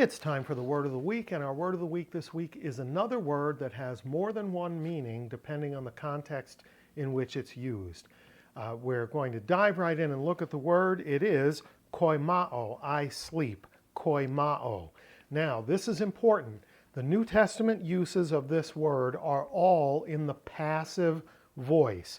It's time for the Word of the Week, and our Word of the Week this week is another word that has more than one meaning depending on the context in which it's used. We're going to dive right in and look at the word. It is koimao, I sleep, koimao. Now, this is important. The New Testament uses of this word are all in the passive voice,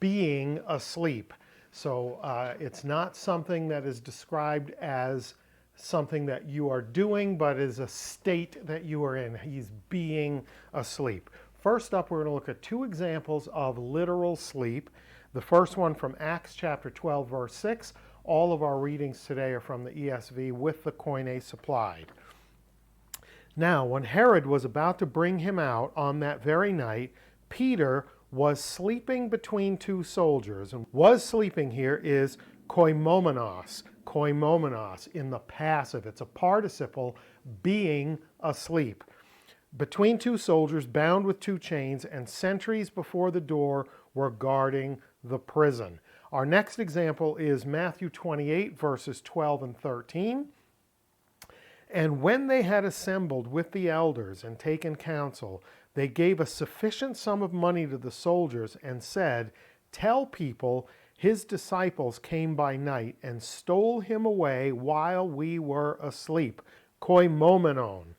being asleep. So it's not something that is described as something that you are doing, but is a state that you are in. He's being asleep. First up, we're going to look at two examples of literal sleep. The first one from Acts chapter 12, verse 6. All of our readings today are from the ESV with the Koine supplied. Now, when Herod was about to bring him out on that very night, Peter was sleeping between two soldiers. And was sleeping here is koimomenos. Koimomenos in the passive. It's a participle, being asleep. Between two soldiers bound with two chains, and sentries before the door were guarding the prison. Our next example is Matthew 28, verses 12 and 13. And when they had assembled with the elders and taken counsel, they gave a sufficient sum of money to the soldiers and said, "Tell people, his disciples came by night and stole him away while we were asleep." Koimomenon,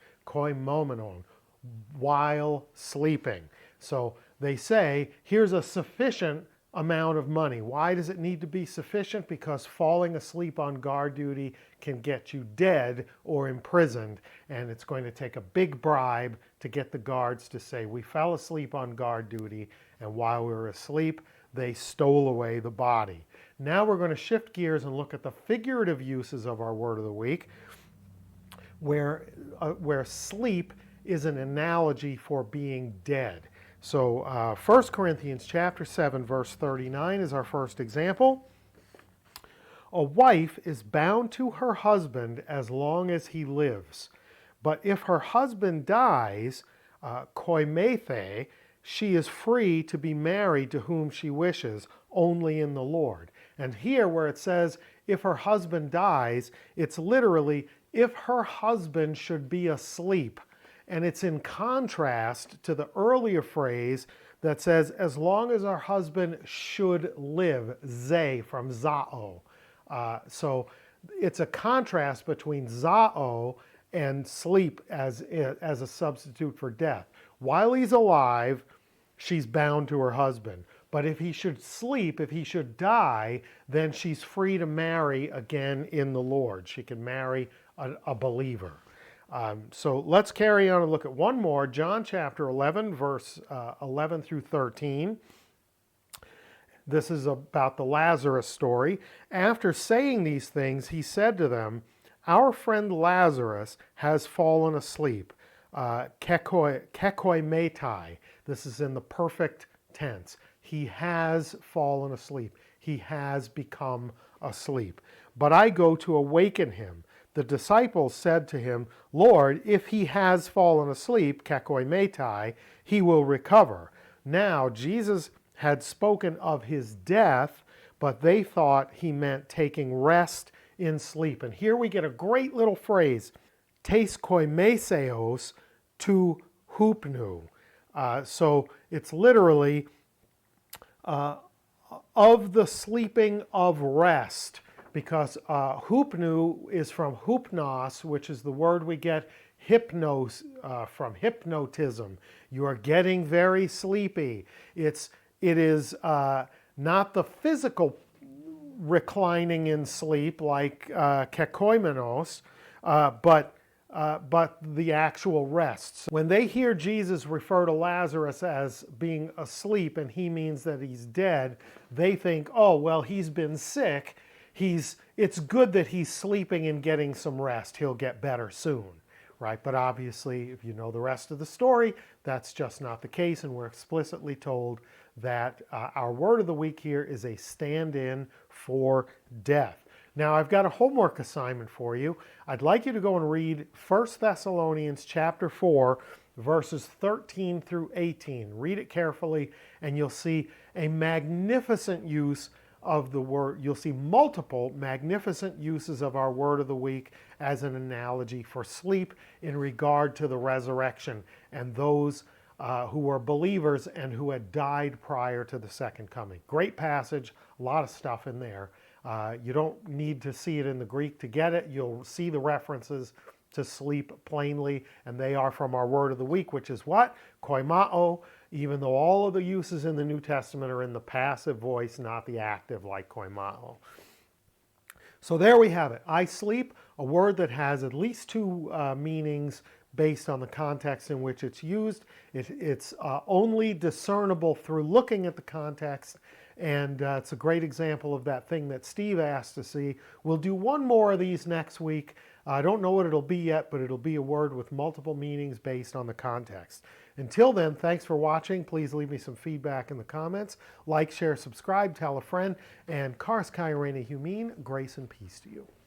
while sleeping. So they say, here's a sufficient amount of money. Why does it need to be sufficient? Because falling asleep on guard duty can get you dead or imprisoned, and it's going to take a big bribe to get the guards to say, we fell asleep on guard duty, and while we were asleep, they stole away the body. Now we're going to shift gears and look at the figurative uses of our word of the week, where sleep is an analogy for being dead. So 1 Corinthians chapter 7, verse 39 is our first example. A wife is bound to her husband as long as he lives. But if her husband dies, koimethe, she is free to be married to whom she wishes, only in the Lord. And here where it says, if her husband dies, it's literally, if her husband should be asleep. And it's in contrast to the earlier phrase that says, as long as our husband should live, ze from zao. So it's a contrast between zao and sleep as a substitute for death. While he's alive, she's bound to her husband. But if he should sleep, if he should die, then she's free to marry again in the Lord. She can marry a believer. So let's carry on and look at one more. John chapter 11, verse 11 through 13. This is about the Lazarus story. After saying these things, he said to them, our friend Lazarus has fallen asleep. Kekoimetai. This is in the perfect tense. He has fallen asleep. He has become asleep. But I go to awaken him. The disciples said to him, Lord, if he has fallen asleep, kekoimetai, he will recover. Now Jesus had spoken of his death, but they thought he meant taking rest in sleep. And here we get a great little phrase, tes koimeseos tu hupnu. So it's literally of the sleeping of rest, because hupnu is from hupnos, which is the word we get from hypnotism. You are getting very sleepy. It is not the physical reclining in sleep like kekoimenos, but the actual rests. When they hear Jesus refer to Lazarus as being asleep and he means that he's dead, they think, oh, well, he's been sick. It's good that he's sleeping and getting some rest. He'll get better soon, right? But obviously, if you know the rest of the story, that's just not the case, and we're explicitly told that our word of the week here is a stand-in for death. Now, I've got a homework assignment for you. I'd like you to go and read 1 Thessalonians chapter 4, verses 13 through 18. Read it carefully, and you'll see a magnificent use of the word, you'll see multiple magnificent uses of our word of the week as an analogy for sleep in regard to the resurrection and those who were believers and who had died prior to the second coming. Great passage, a lot of stuff in there. You don't need to see it in the Greek to get it. You'll see the references to sleep plainly, and they are from our word of the week, which is what? Koimao, even though all of the uses in the New Testament are in the passive voice, not the active like koimao. So there we have it. I sleep, a word that has at least two meanings based on the context in which it's used. It's only discernible through looking at the context, and it's a great example of that thing that Steve asked to see. We'll do one more of these next week. I don't know what it'll be yet, but it'll be a word with multiple meanings based on the context. Until then, thanks for watching. Please leave me some feedback in the comments. Like, share, subscribe, tell a friend, and Kars Kairene Humin, grace and peace to you.